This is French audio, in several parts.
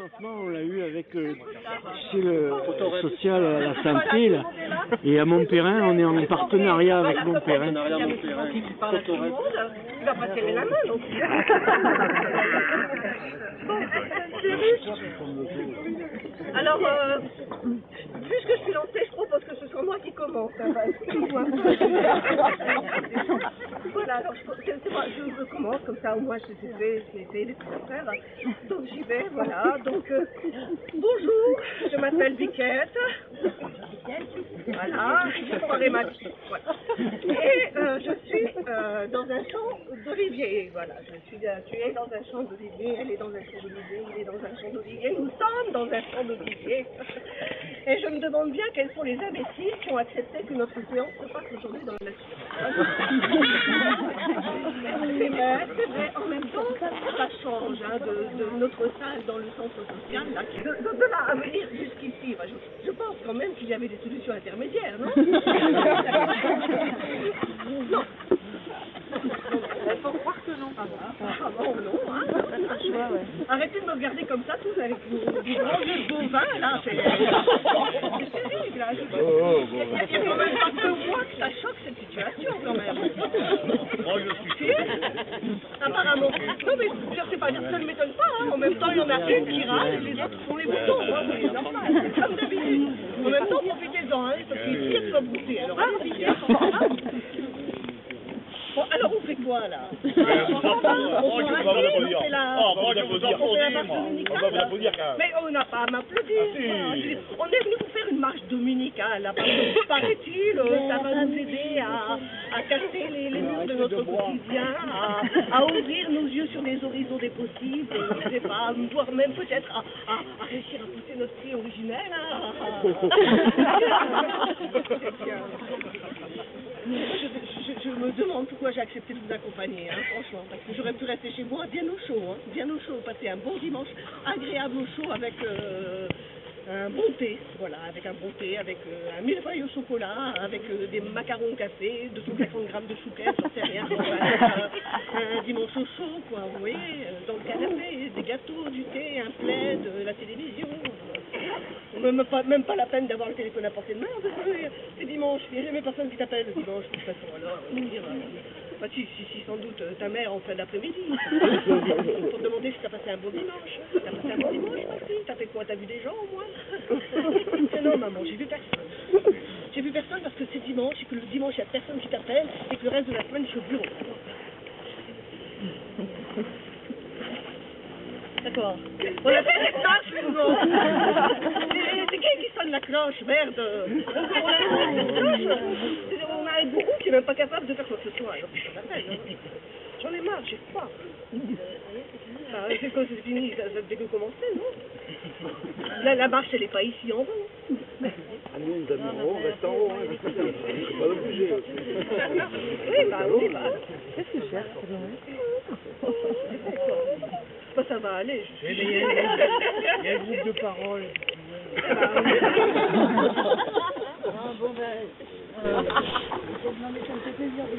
financement, on l'a eu avec le social à la santé, là. Et à Montpellier, on est en partenariat avec Montpellier. Il va pas serrer la main, donc. Alors, puisque je suis lancée, je propose que ce soit moi qui commence. Voilà, alors je commence comme ça, au moins je vais essayer des trucs à faire. Donc j'y vais, voilà. Donc, bonjour, je m'appelle Biquette. Voilà, je ferai ma vie. Voilà. Et je suis dans un champ d'olivier. Voilà, tu es dans un champ d'olivier, elle est dans un champ d'olivier, il est dans un champ d'olivier, nous sommes dans un champ d'olivier. Et je me demande bien quels sont les imbéciles qui ont accepté que notre séance se passe aujourd'hui dans la nature. C'est vrai, en même temps, ça change de notre salle dans le centre social, là, de là à venir jusqu'ici. Je pense quand même qu'il y avait des solutions intermédiaires, non? Non. Il faut croire que non. Ah bon, non, hein. Arrêtez de me regarder comme ça, tous avec vos grands yeux de bovin, là. C'est terrible, là. Il y a quand même pas que moi que ça choque cette situation, quand même. Apparemment. Non, mais je sais pas dire que ça ne m'étonne pas, hein. En même temps, il y en a une qui râle et les autres font les boutons. C'est normal, c'est comme d'habitude. En même temps, profitez-en, hein, parce qu'il tire comme bouté. Alors, allez-y, hein. Bon, alors on fait quoi là? On fait la marche dominicale. Mais on n'a pas à m'applaudir. On est venu pour faire une marche dominicale. Là, parce que, paraît-il, ça va nous aider à casser les murs de notre quotidien, à ouvrir nos yeux sur les horizons des possibles, je sais pas, voire même peut-être à réussir à pousser notre cri originel. Je me demande pourquoi j'ai accepté de vous accompagner, hein, franchement, parce que j'aurais pu rester chez moi bien au chaud, passer un bon dimanche agréable au chaud avec un bon thé, voilà, avec un un millefeuille au chocolat, avec des macarons au café, 250 grammes de chouquette, j'en sais rien, un dimanche au chaud, quoi, vous voyez, dans le canapé, des gâteaux, du thé, un plaid, la télévision. Même pas la peine d'avoir le téléphone à portée de main, parce que c'est dimanche, il n'y a jamais personne qui t'appelle le dimanche, de toute façon, alors, bah, si, sans doute ta mère en fin d'après-midi, pour te demander si t'as passé un bon dimanche. T'as passé un bon dimanche, ma fille? T'as fait quoi? T'as vu des gens au moins? Non, maman, j'ai vu personne. J'ai vu personne parce que c'est dimanche, et que le dimanche, il n'y a personne qui t'appelle, et que le reste de la semaine, je suis au bureau. D'accord. On a fait la cloche, c'est qui sonne la cloche? Merde. On a un gourou qui n'est même pas capable de faire quoi que ce soit. Alors, ça s'appelle, hein. J'en ai marre, j'ai froid. C'est quand c'est fini, ça ne fait que commencer, non? La marche, elle n'est pas ici en haut. Allez, une demi-heure, on reste en haut, hein. On va bouger. Oui, bah. Qu'est-ce que tu cherches? Ça va aller. Il y a un groupe de parole. Bon, ben... non, mais ça me fait plaisir de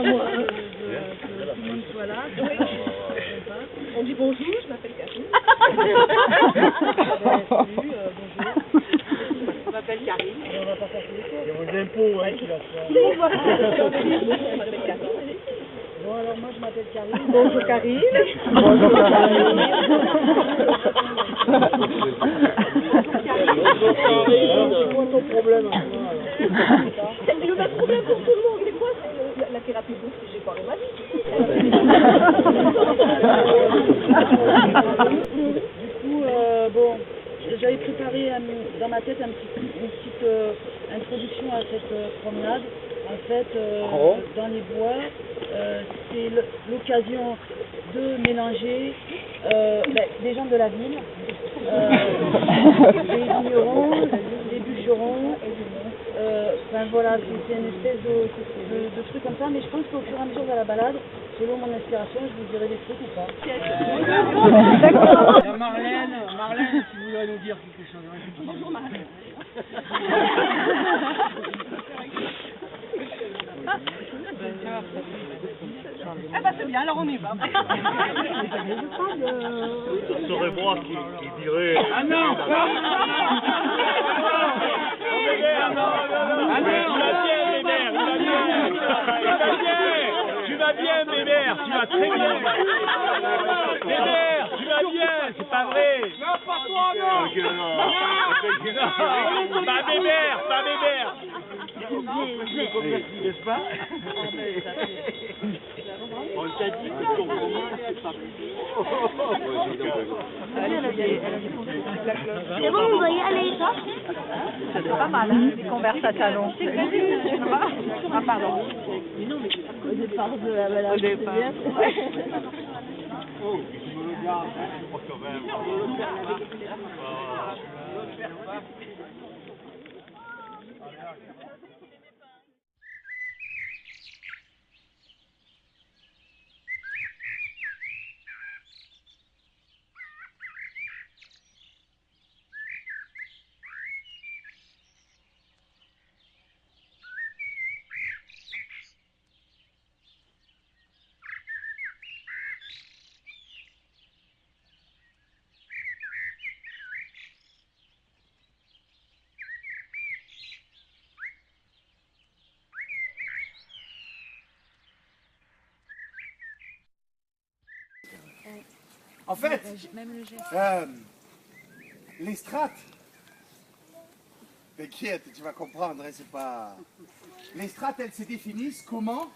Moi, tout le monde soit là. on dit bonjour, je m'appelle Karine. Salut, bonjour. Je m'appelle Karine. On va pas faire tous les cours. Il y a vos impôts, hein, qui va se faire. Je m'appelle Karine. Bon, alors moi je m'appelle Karine. Bonjour Karine. Bonjour Karine. C'est quoi ton problème? C'est le même problème pour tout le monde. C'est quoi la thérapie douce? J'ai parlé ma vie. Du coup, bon, j'avais préparé dans ma tête une petite introduction à cette promenade. En fait, dans les bois, c'est l'occasion de mélanger des gens de la ville, des vignerons, des bûcherons, enfin voilà, c'est une espèce de truc comme ça, mais je pense qu'au fur et à mesure de la balade, selon mon inspiration, je vous dirai des trucs ou pas. Il y a Marlène, si vous voulez nous dire quelque chose. Bonjour Marlène. Ah bah c'est bien, alors on y va. Ce serait moi qui dirais. Ah non! Tu vas bien, Bébert, tu vas très bien. Bébert, tu vas bien, c'est pas vrai. Non, pas toi, non! Pas Bébert, pas Bébert. N'est-ce pas? On t'a dit que ton roman, c'est pas C'est bon, on doit y aller, ça? C'est pas mal, hein, les conversations. Ah, pardon. Au départ de la balade. Au départ. Oh, je me le garde, quand même. En fait, les strates, t'inquiète, tu vas comprendre, hein, c'est pas... Les strates, elles se définissent comment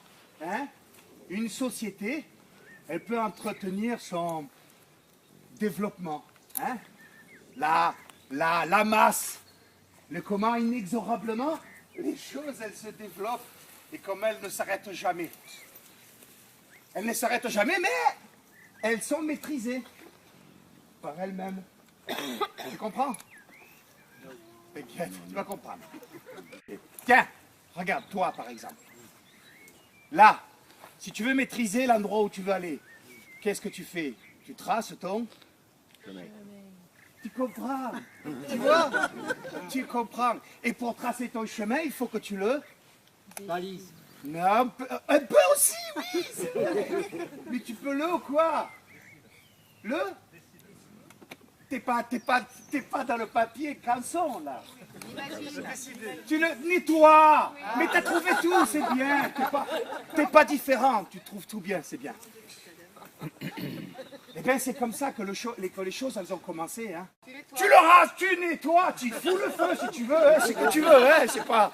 une société, elle peut entretenir son développement. Hein, la masse, le comment inexorablement, les choses, elles se développent et comme elles ne s'arrêtent jamais. Elles ne s'arrêtent jamais, mais elles sont maîtrisées par elles-mêmes. Tu comprends? T'inquiète, tu vas comprendre. Tiens, regarde, toi par exemple. Là, si tu veux maîtriser l'endroit où tu veux aller, qu'est-ce que tu fais? Tu traces ton chemin. Tu comprends? Tu vois? Tu comprends. Et pour tracer ton chemin, il faut que tu le... Balise. Non, un peu aussi, oui, c'est vrai. Mais tu peux le ou quoi? Le? T'es pas dans le papier canson, là. Tu le nettoies. Mais t'as trouvé tout, c'est bien. T'es pas différent, tu trouves tout bien, c'est bien. Eh bien, c'est comme ça que les choses, elles ont commencé. Hein. Tu le rases, tu nettoies, tu fous le feu si tu veux, hein, c'est que tu veux, hein, c'est pas...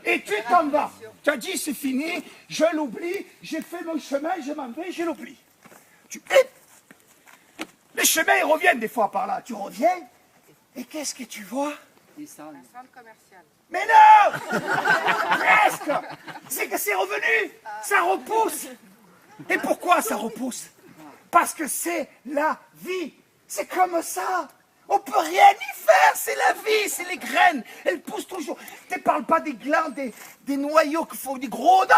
Et tu t'en vas. Tu as dit, c'est fini, je l'oublie, j'ai fait mon chemin, je m'en vais, je l'oublie. Les chemins, ils reviennent des fois par là. Tu reviens, et qu'est-ce que tu vois? Un centre commercial. Mais non! Presque! C'est que c'est revenu! Ça repousse! Et pourquoi ça repousse? Parce que c'est la vie! C'est comme ça! On peut rien y faire! C'est la vie! C'est les graines! Elles poussent toujours! Ne parle pas des glands, des noyaux qu'il faut, des gros... Non!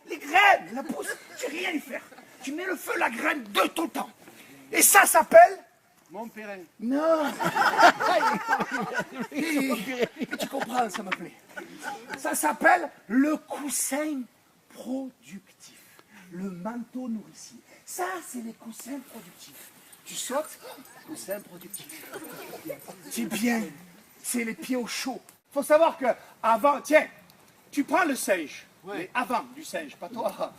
Les graines! Elles poussent! Tu rien y faire! Tu mets le feu, la graine, de tout le temps! Et ça s'appelle... Montpellier. Non. Tu comprends, ça me plaît. Ça s'appelle le coussin productif. Le manteau nourricier. Ça, c'est les coussins productifs. Tu sautes, coussin productif. C'est bien. C'est les pieds au chaud. Il faut savoir que avant, tiens, tu prends le singe. Mais avant du singe, pas toi.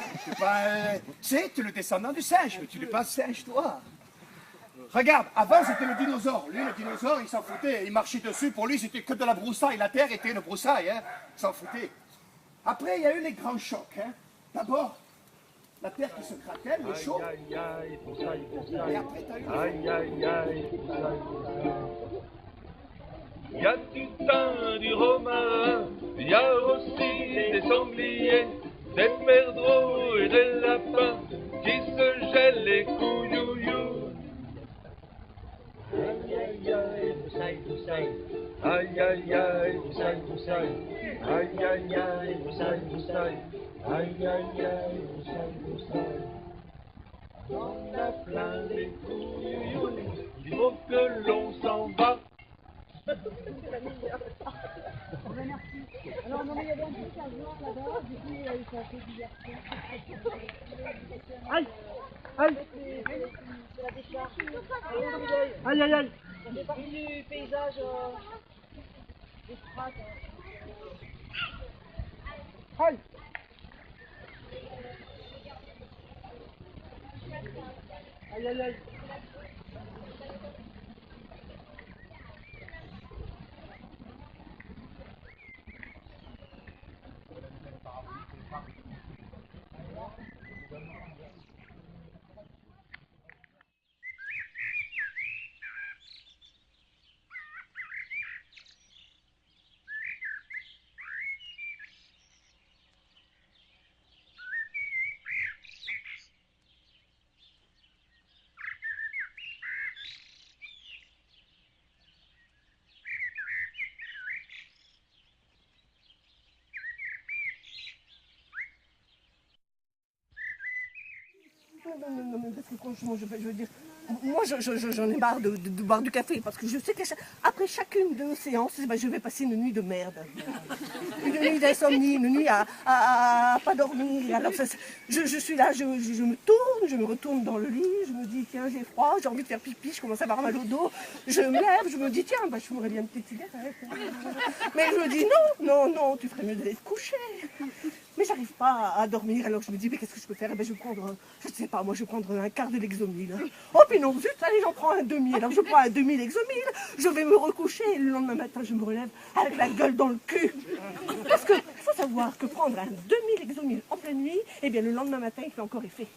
Tu sais, tu es le descendant du singe, mais tu n'es pas singe, toi. Regarde, avant c'était le dinosaure. Lui, le dinosaure, il s'en foutait. Il marchait dessus. Pour lui, c'était que de la broussaille. La terre était une broussaille. Hein. Il s'en foutait. Après, il y a eu les grands chocs. Hein. D'abord, la terre qui se craquelle, le chaud. Et après, tu as eu Il y a du thym, du romarin, il y a aussi des sangliers, des perdreaux et des lapins qui se gèlent les couillouyous. Aïe aïe aïe, moussaille, moussaille. Aïe aïe aïe, moussaille, moussaille. Aïe aïe aïe, moussaille, moussaille. Aïe aïe aïe, moussaille, moussaille. On a plein des couillouyous, il faut que l'on s'en va. Alors, non, mais il y avait un truc à voir là-bas, du coup, ça a fait diversion. Aïe! Aïe! C'est la décharge. Aïe, aïe, aïe! Ça fait partie du paysage des strates. Aïe! Aïe, aïe, aïe! Non, parce que franchement, je veux dire, moi j'en ai marre de boire du café, parce que je sais qu'après chacune de nos séances, je vais passer une nuit de merde. Une nuit d'insomnie, une nuit à pas dormir. Alors je suis là, je me tourne, je me retourne dans le lit, je me dis tiens j'ai froid, j'ai envie de faire pipi, je commence à avoir mal au dos, je me lève, je me dis tiens je fumerais bien une petite cigarette. Mais je me dis non, tu ferais mieux d'aller te coucher. Mais j'arrive pas à dormir, alors je me dis mais qu'est-ce que je peux faire? Eh ben, je vais prendre, je ne sais pas, moi je vais prendre un quart de Lexomil. Oh puis non, zut, allez j'en prends un demi, alors je prends un demi Lexomil, je vais me recoucher et le lendemain matin je me relève avec la gueule dans le cul. Parce que faut savoir que prendre un demi Lexomil en pleine nuit, eh bien le lendemain matin il fait encore effet.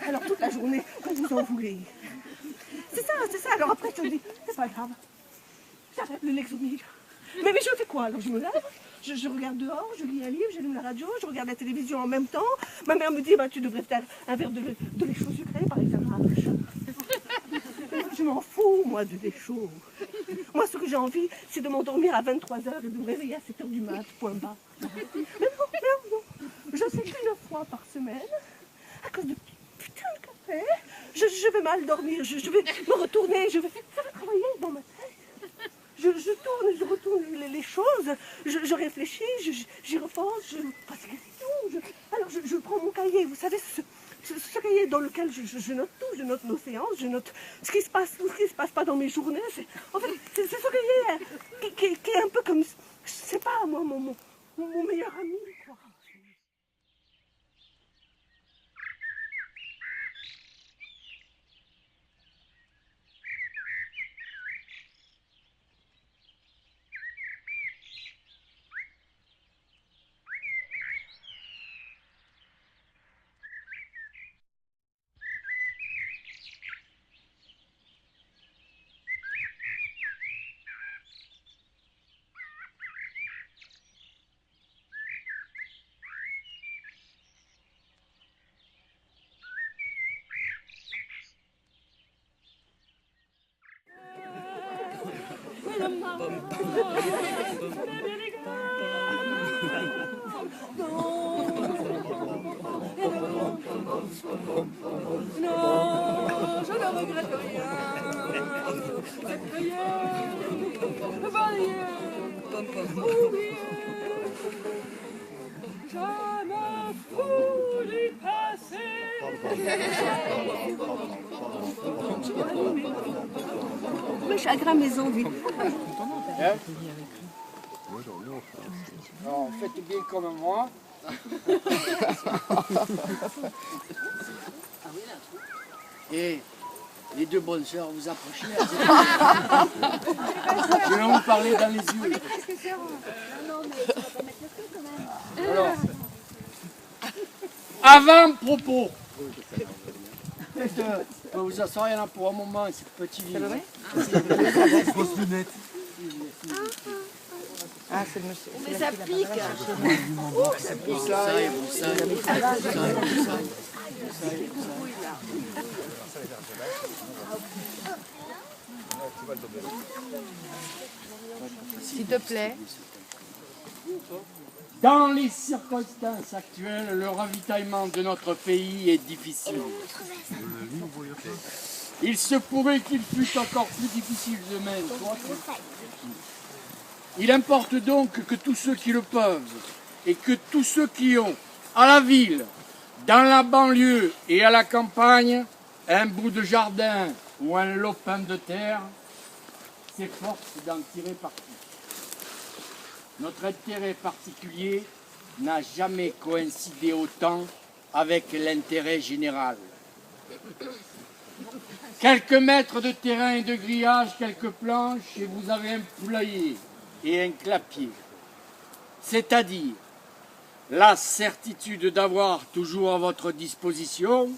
Alors toute la journée, vous en voulez. C'est ça, alors après je te dis, c'est pas grave, j'arrête le Lexomil. Mais je fais quoi? Alors je me lève, je regarde dehors, je lis un livre, j'allume la radio, je regarde la télévision en même temps. Ma mère me dit, tu devrais faire un verre de lait chaud sucré, par exemple. Je m'en fous, moi, de lait chaud. Moi, ce que j'ai envie, c'est de m'endormir à 23h et de me réveiller à 7h du mat, point bas. Mais non. Je sais qu'une fois par semaine, à cause de putain de café, je vais mal dormir, je vais me retourner, ça va travailler dans ma tête. Je tourne, je retourne les choses, je réfléchis, j'y repense, je passe des questions. Alors je prends mon cahier, vous savez, ce cahier dans lequel je note tout, je note nos séances, je note ce qui se passe pas dans mes journées. En fait, c'est ce cahier qui est un peu comme, je sais pas, moi, mon meilleur ami, quoi. Non, je ne regrette rien. Cette prière, oublier. Je me fous du passé. Le chagrin maison, lui. Alors, faites bien comme moi. Et les deux bonnes sœurs, vous approchez. Je vais vous parler dans les yeux. Alors, avant-propos. Vous vous asseoir, il y en a pour un moment, c'est petit. C'est vrai? Grosse lunette. Ah, c'est le monsieur. Mais ça pique. C'est pour ça. S'il te plaît. Dans les circonstances actuelles, le ravitaillement de notre pays est difficile. Il se pourrait qu'il fût encore plus difficile demain. Il importe donc que tous ceux qui le peuvent et que tous ceux qui ont, à la ville, dans la banlieue et à la campagne, un bout de jardin ou un lopin de terre, s'efforcent d'en tirer parti. Notre intérêt particulier n'a jamais coïncidé autant avec l'intérêt général. Quelques mètres de terrain et de grillage, quelques planches, et vous avez un poulailler et un clapier. C'est-à-dire la certitude d'avoir toujours à votre disposition,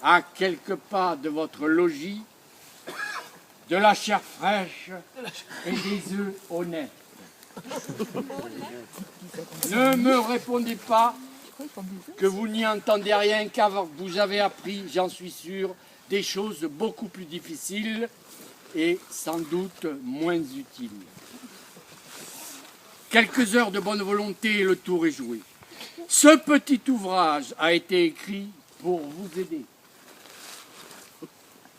à quelques pas de votre logis, de la chair fraîche et des œufs honnêtes. Ne me répondez pas que vous n'y entendez rien, car vous avez appris, j'en suis sûr, des choses beaucoup plus difficiles et sans doute moins utiles. Quelques heures de bonne volonté et le tour est joué. Ce petit ouvrage a été écrit pour vous aider.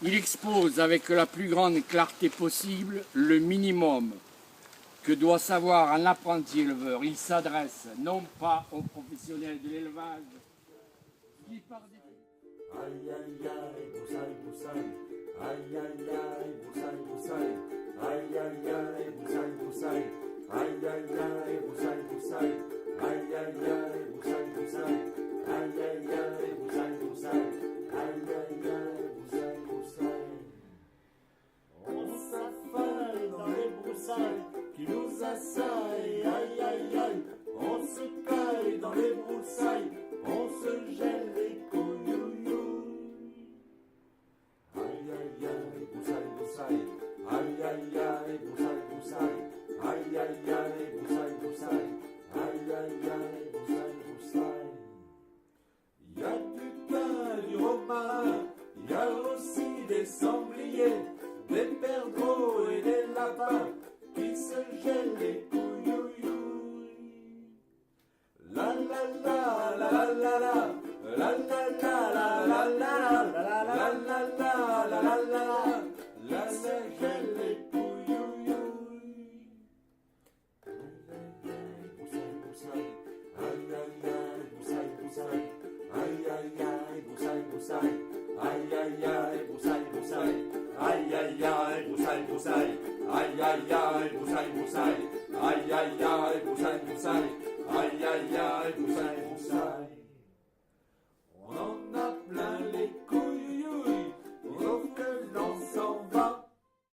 Il expose avec la plus grande clarté possible le minimum que doit savoir un apprenti éleveur. Il s'adresse non pas aux professionnels de l'élevage, qui par des... Aïe aïe aïe, boussaille, boussaille. Aïe aïe aïe, boussaille, boussaille. Aïe aïe aïe, boussaille, boussaille. Aïe aïe aïe, boussaille, boussaille. Aïe aïe aïe, boussaille, boussaille. Aïe aïe aïe, boussaille, boussaille. Aïe aïe aïe, boussaille, boussaille. On s'affale dans les broussailles qui nous assaillent. Aïe aïe aïe, on se caille dans les broussailles. On se gèle les couilles. Aïe aïe aïe, boussaille, boussaille. Aïe aïe aïe, boussaille, boussaille. Aïe aïe aïe, boussaille, boussaille. Aïe aïe aïe, boussaille, boussaille. Y'a du thym, du romarin, y'a aussi des sangliers, des perdreaux et des lapins qui se gèlent les couilles. La la la la la la la. La la la la la la la. La la la la la la. La se gèle les couilles. Aïe aïe aïe, boussaille, boussaille. Aïe aïe aïe, boussaille, boussaille. Aïe aïe aïe, boussaille, boussaille. Aïe aïe aïe, boussaille, boussaille. Aïe aïe aïe, boussaille, boussaille. Aïe aïe aïe, boussaille, boussaille.